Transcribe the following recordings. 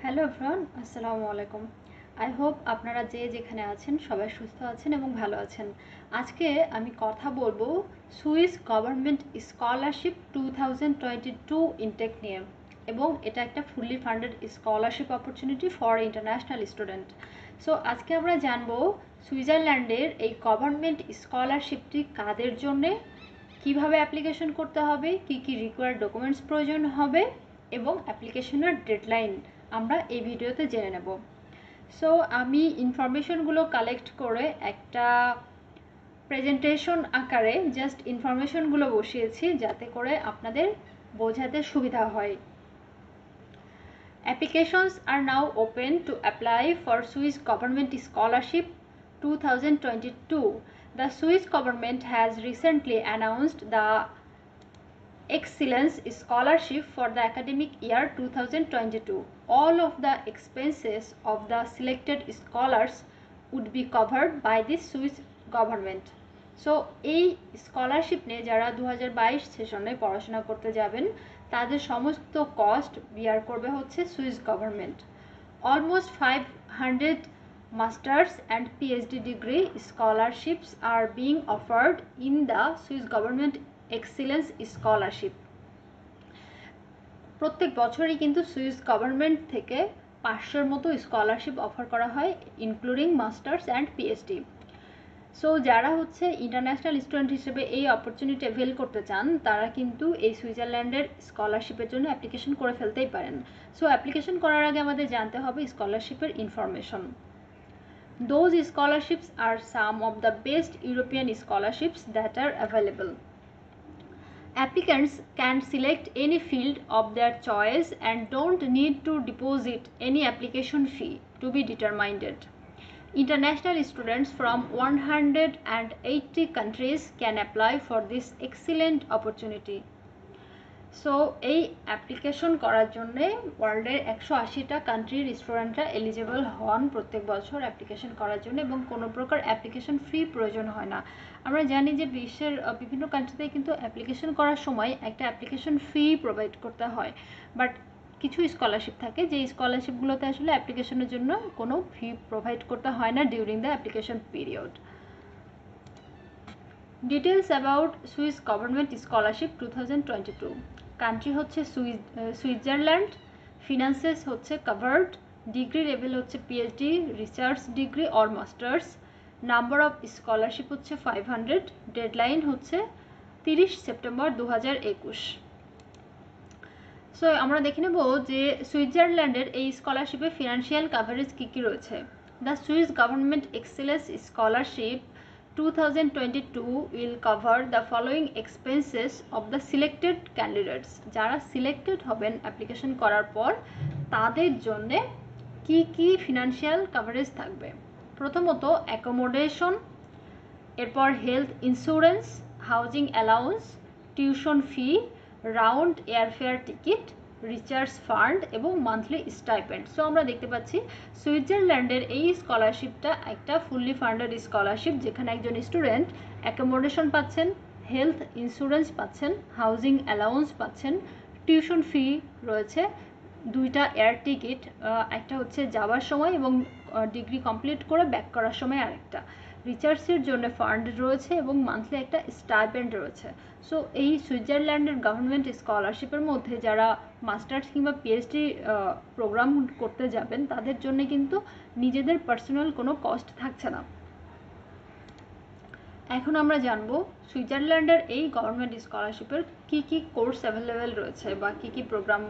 Hello everyone, আসসালামু আলাইকুম। I hope আপনারা যে যেখানে আছেন সবাই সুস্থ আছেন এবং ভালো আছেন। আজকে আমি কথা বলবো সুইস গভর্নমেন্ট স্কলারশিপ 2022 ইনটেক নিয়ে, এবং এটা একটা fully funded scholarship opportunity for international student. So আজকে আমরা জানবো সুইজারল্যান্ডের এই গভর্নমেন্ট স্কলারশিপটি কাদের জন্যে, কিভাবে অ্যাপ্লিকেশন করতে হবে, কি কি রিকোয়ার্ড ডকুমেন্টস প্রয়োজন হবে এবং অ্যাপ্লিকেশনের ডেডলাইন আমরা এই ভিডিওতে জেনে নেব। সো আমি ইনফরমেশনগুলো কালেক্ট করে একটা প্রেজেন্টেশন আকারে জাস্ট ইনফরমেশনগুলো বসিয়েছি যাতে করে আপনাদের বোঝাতে সুবিধা হয়। Applications are now open to apply for Swiss Government Scholarship 2022. The Swiss government has recently announced the Excellence Scholarship for the academic year 2022. All of the expenses of the selected scholars would be covered by the Swiss government. So এই scholarship নিয়ে যারা 2022 সেশনে পড়াশোনা করতে যাবেন তাদের সমস্ত cost বিয়ার করবে হচ্ছে Swiss government. Almost 500 masters and PhD degree scholarships are being offered in the Swiss government excellence scholarship. প্রত্যেক বছরই কিন্তু সুইস গভর্নমেন্ট থেকে 500-র মতো স্কলারশিপ অফার করা হয়, including masters and PhD. So যারা হচ্ছে ইন্টারন্যাশনাল স্টুডেন্ট হিসেবে এই অপরচুনিটি অ্যাভেল করতে চান তারা কিন্তু এই সুইজারল্যান্ডের স্কলারশিপের জন্য অ্যাপ্লিকেশন করে ফেলতেই পারেন। সো অ্যাপ্লিকেশন করার আগে আমাদের জানতে হবে স্কলারশিপের information. Those scholarships are some of the best European scholarships that are available. Applicants can select any field of their choice and don't need to deposit any application fee to be determined. International students from 180 countries can apply for this excellent opportunity. So এই application করার জন্যে ওয়ার্ল্ডের 180টা কান্ট্রির স্টুডেন্টরা eligible হন প্রত্যেক বছর application করার জন্য, এবং কোনো প্রকার অ্যাপ্লিকেশন ফি প্রয়োজন হয় না। আমরা জানি যে বিশ্বের বিভিন্ন কান্ট্রিতে কিন্তু অ্যাপ্লিকেশন করার সময় একটা অ্যাপ্লিকেশন ফি প্রোভাইড করতে হয়, বাট কিছু স্কলারশিপ থাকে যে স্কলারশিপগুলোতে আসলে অ্যাপ্লিকেশনের জন্য কোনো ফি প্রোভাইড করতে হয় না during the application period. Details about Swiss government scholarship 2022। Country হচ্ছে সুইজারল্যান্ড, ফিনান্সেস হচ্ছে কাভার্ড, ডিগ্রি লেভেল হচ্ছে PhD, research degree or masters, number of scholarship হচ্ছে 500, ডেডলাইন হচ্ছে 30 সেপ্টেম্বর 2021। সো আমরা দেখে নেব যে সুইজারল্যান্ডের এই স্কলারশিপে ফিনান্সিয়াল কাভারেজ কী কী রয়েছে। The Swiss government excellence scholarship 2022 will cover the following expenses of the selected candidates. যারা সিলেক্টেড হবেন অ্যাপ্লিকেশন করার পর তাদের জন্য কি কি ফিনান্সিয়াল কাভারেজ থাকবে। প্রথমত অ্যাকোমোডেশন, এরপর health insurance, housing allowance, tuition fee, round airfare ticket, recharge fund এবং মান্থলি স্টাইপেন্ড। সো আমরা দেখতে পাচ্ছি সুইজারল্যান্ডের এই স্কলারশিপটা একটা ফুললি ফান্ডেড স্কলারশিপ, যেখানে একজন স্টুডেন্ট অ্যাকোমোডেশন পাচ্ছেন, হেলথ ইন্স্যুরেন্স পাচ্ছেন, হাউজিং অ্যালাউন্স পাচ্ছেন, টিউশন ফি রয়েছে, 2টা এয়ার টিকিট, একটা হচ্ছে যাওয়ার সময় এবং ডিগ্রি কমপ্লিট করে ব্যাক করার সময় আরেকটা, রিসার্চের জন্য ফান্ড রয়েছে এবং মান্থলি একটা স্টাইপেন্ড রয়েছে। সো এই সুইজারল্যান্ডের গভর্নমেন্ট স্কলারশিপের মধ্যে যারা মাস্টার্স কিংবা পিএইচডি প্রোগ্রাম করতে যাবেন তাদের জন্য কিন্তু নিজেদের পার্সোনাল কোনো কস্ট থাকছে না। এখন আমরা জানবো সুইজারল্যান্ডের এই গভর্নমেন্ট স্কলারশিপের কি কি কোর্স অ্যাভেলেবেল রয়েছে বা কি কি প্রোগ্রাম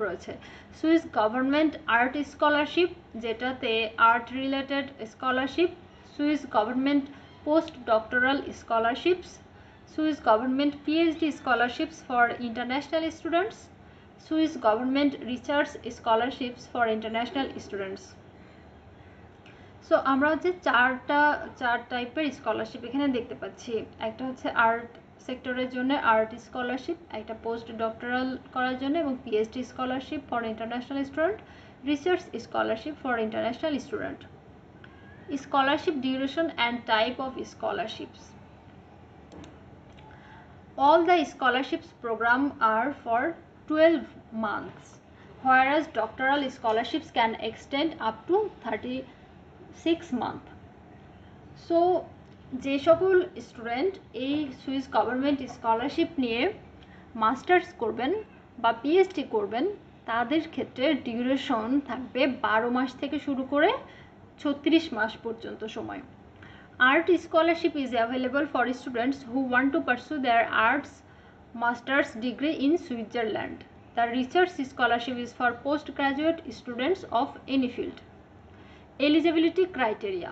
রয়েছে। সুইস গভর্নমেন্ট আর্ট স্কলারশিপ, যেটাতে art related scholarship, Swiss government post doctoral scholarships, Swiss government PhD scholarships for international students, Swiss government research scholarships for international students. So আমরা হচ্ছে চার টাইপের স্কলারশিপ এখানে দেখতে পাচ্ছি। একটা হচ্ছে আর্ট সেক্টরের জন্য আর্ট স্কলারশিপ, একটা পোস্ট ডক্টরাল করার জন্য এবং PhD scholarship for international student, research scholarship for international student. Scholarship duration and type of scholarships. All the scholarships program are for 12 months. whereas doctoral scholarships can extend up to 36 months. So যে সকল student এই Swiss government scholarship নিয়ে masters করবেন বা PhD করবেন তাদের ক্ষেত্রে duration থাকবে 12 মাস থেকে শুরু করে 36 মাস পর্যন্ত সময়। Art scholarship is available for students who want to pursue their arts master's degree in Switzerland. The research scholarship is for postgraduate students of any field. Eligibility criteria.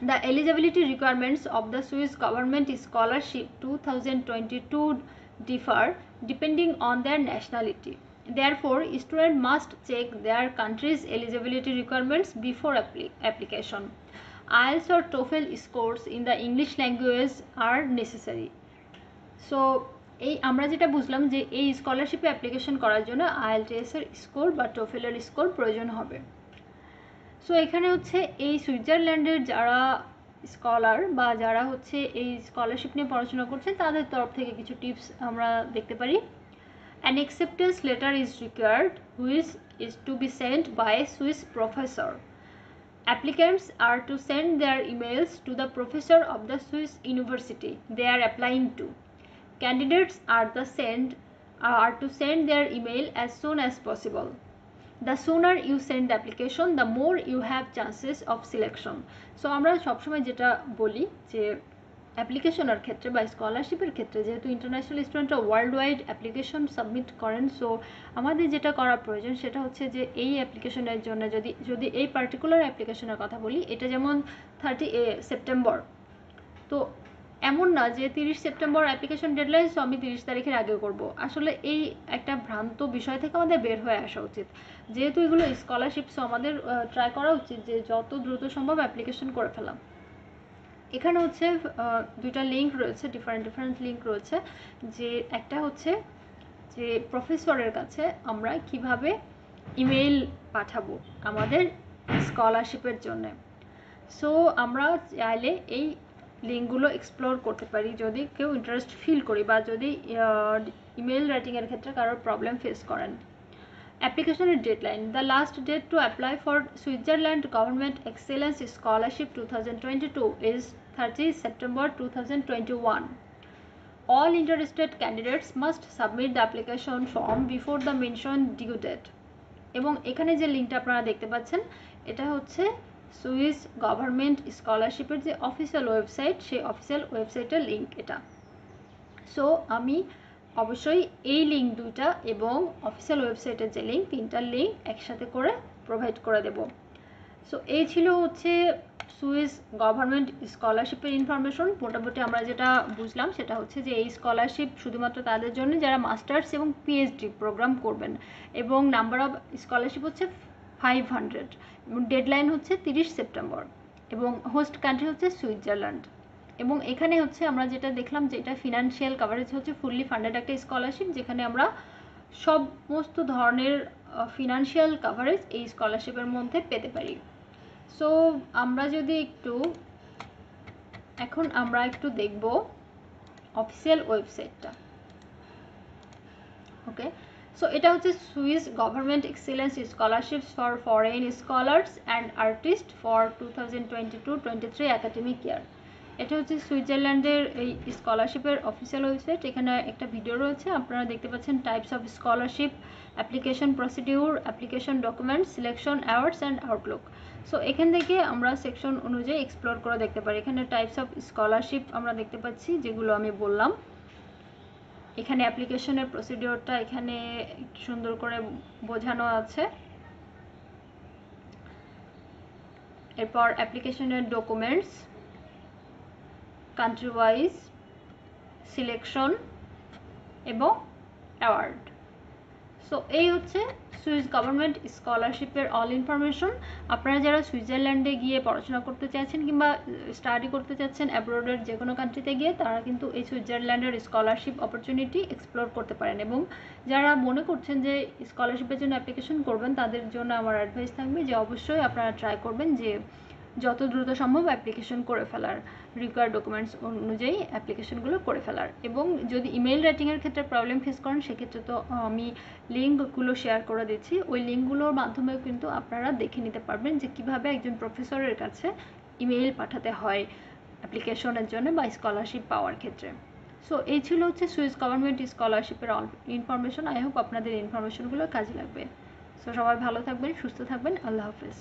The eligibility requirements of the Swiss government scholarship 2022 differ depending on their nationality. Therefore, students must check their country's eligibility requirements before application. IELTS or TOEFL scores in the English language are necessary. So এই আমরা যেটা বুঝলাম যে এই স্কলারশিপে application করার জন্য IELTS এর score বা TOEFL এর স্কোর প্রয়োজন হবে। সো এখানে হচ্ছে এই সুইজারল্যান্ডের যারা স্কলার বা যারা হচ্ছে এই স্কলারশিপ নিয়ে পড়াশোনা করছেন তাদের তরফ থেকে কিছু টিপস আমরা দেখতে পারি। An acceptance letter is required which is to be sent by a Swiss professor. Applicants are to send their emails to the professor of the Swiss university they are applying to. Candidates are to send their email as soon as possible. The sooner you send the application, the more you have chances of selection. So আমরা সবসময় যেটা বলি যে অ্যাপ্লিকেশনের ক্ষেত্রে বা স্কলারশিপের ক্ষেত্রে যেহেতু ইন্টারন্যাশনাল স্টুডেন্টরা ওয়ার্ল্ড ওয়াইড অ্যাপ্লিকেশন সাবমিট করেন, সো আমাদের যেটা করা প্রয়োজন সেটা হচ্ছে যে এই অ্যাপ্লিকেশনের জন্য যদি এই পার্টিকুলার অ্যাপ্লিকেশনের কথা বলি, এটা যেমন 30 সেপ্টেম্বর, তো এমন না যে 30 সেপ্টেম্বর অ্যাপ্লিকেশন ডেডলাইন, সো আমি 30 তারিখের আগে করব। আসলে এই একটা ভ্রান্ত বিষয় থেকে আমাদের বের হয়ে আসা উচিত। যেহেতু এগুলো স্কলারশিপ, সো আমাদের ট্রাই করা উচিত যে যত দ্রুত সম্ভব অ্যাপ্লিকেশন করে ফেলা। এখানে হচ্ছে দুইটা লিঙ্ক রয়েছে, ডিফারেন্ট লিঙ্ক রয়েছে। যে একটা হচ্ছে যে প্রফেসরের কাছে আমরা কিভাবে ইমেইল পাঠাবো আমাদের স্কলারশিপের জন্য। সো আমরা চাইলে এই লিঙ্কগুলো এক্সপ্লোর করতে পারি যদি কেউ ইন্টারেস্ট ফিল করি বা যদি ইমেল রাইটিংয়ের ক্ষেত্রে কারোর প্রবলেম ফেস করেন। অ্যাপ্লিকেশনের deadline: the last date to apply for Switzerland government excellence scholarship 2022 is 30 September 2021. All interested candidates must submit the application form before the mentioned due date. এবং এখানে যে লিঙ্কটা আপনারা দেখতে পাচ্ছেন এটা হচ্ছে সুইস গভর্নমেন্ট স্কলারশিপের যে অফিসিয়াল ওয়েবসাইট, সেই অফিসিয়াল ওয়েবসাইটের লিঙ্ক এটা। সো আমি অবশ্যই এই লিঙ্ক দুইটা এবং অফিসিয়াল ওয়েবসাইটের যে লিঙ্ক, তিনটার লিঙ্ক একসাথে করে প্রোভাইড করে দেব। সো এই ছিল হচ্ছে সুইস গভর্নমেন্ট স্কলারশিপের ইনফরমেশন। মোটামুটি আমরা যেটা বুঝলাম সেটা হচ্ছে যে এই স্কলারশিপ শুধুমাত্র তাদের জন্য যারা মাস্টার্স এবং পিএইচডি প্রোগ্রাম করবেন, এবং নাম্বার অফ স্কলারশিপ হচ্ছে 500 এবং ডেডলাইন হচ্ছে 30 সেপ্টেম্বর এবং হোস্ট কান্ট্রি হচ্ছে সুইজারল্যান্ড। এবং এখানে হচ্ছে আমরা যেটা দেখলাম যে এটা ফিনান্সিয়াল কাভারেজ হচ্ছে ফুললি ফান্ডেড একটা স্কলারশিপ, যেখানে আমরা সমস্ত ধরনের ফিনান্সিয়াল কাভারেজ এই স্কলারশিপের মধ্যে পেতে পারি। সো আমরা যদি এখন আমরা একটু দেখব অফিসিয়াল ওয়েবসাইটটা। ওকে, সো এটা হচ্ছে Swiss government excellence scholarships for foreign scholars and artist for 2022-23 academic ইয়ার। এটা হচ্ছে সুইজারল্যান্ডের এই স্কলারশিপের অফিসিয়াল ওয়েবসাইট। এখানে একটা ভিডিও রয়েছে, আপনারা দেখতে পাচ্ছেন types of scholarship, application procedure, application documents, selection, awards and Outlook. So এখান থেকে আমরা সেকশন অনুযায়ী এক্সপ্লোর করে দেখতে পারি। এখানে টাইপস অফ স্কলারশিপ আমরা দেখতে পাচ্ছি যেগুলো আমি বললাম। এখানে অ্যাপ্লিকেশনের প্রসিডিওরটা এখানে একটু সুন্দর করে বোঝানো আছে। এরপর অ্যাপ্লিকেশনের ডকুমেন্টস, কান্ট্রি ওয়াইজ, সিলেকশন এবং অ্যাওয়ার্ড। সো এই হচ্ছে সুইস গভর্নমেন্ট স্কলারশিপের অল ইনফরমেশন। আপনারা যারা সুইজারল্যান্ডে গিয়ে পড়াশোনা করতে চাইছেন কিংবা স্টাডি করতে চাচ্ছেন অ্যাব্রোডের যে কোনো কান্ট্রিতে গিয়ে, তারা কিন্তু এই সুইজারল্যান্ডের স্কলারশিপ অপরচুনিটি এক্সপ্লোর করতে পারেন। এবং যারা মনে করছেন যে স্কলারশিপের জন্য অ্যাপ্লিকেশন করবেন, তাদের জন্য আমার অ্যাডভাইস থাকবে যে অবশ্যই আপনারা ট্রাই করবেন যে যত দ্রুত সম্ভব অ্যাপ্লিকেশন করে ফেলার, রিকোয়ার্ড ডকুমেন্টস অনুযায়ী অ্যাপ্লিকেশনগুলো করে ফেলার। এবং যদি ইমেল রাইটিংয়ের ক্ষেত্রে প্রবলেম ফেস করেন সেক্ষেত্রে তো আমি লিঙ্কগুলো শেয়ার করে দিচ্ছি, ওই লিঙ্কগুলোর মাধ্যমেও কিন্তু আপনারা দেখে নিতে পারবেন যে কীভাবে একজন প্রফেসরের কাছে ইমেইল পাঠাতে হয় অ্যাপ্লিকেশনের জন্য বা স্কলারশিপ পাওয়ার ক্ষেত্রে। সো এই ছিল হচ্ছে সুইস গভর্নমেন্ট স্কলারশিপের ইনফরমেশন। আই হোপ আপনাদের ইনফরমেশনগুলো কাজে লাগবে। সো সবাই ভালো থাকবেন, সুস্থ থাকবেন। আল্লাহ হাফেজ।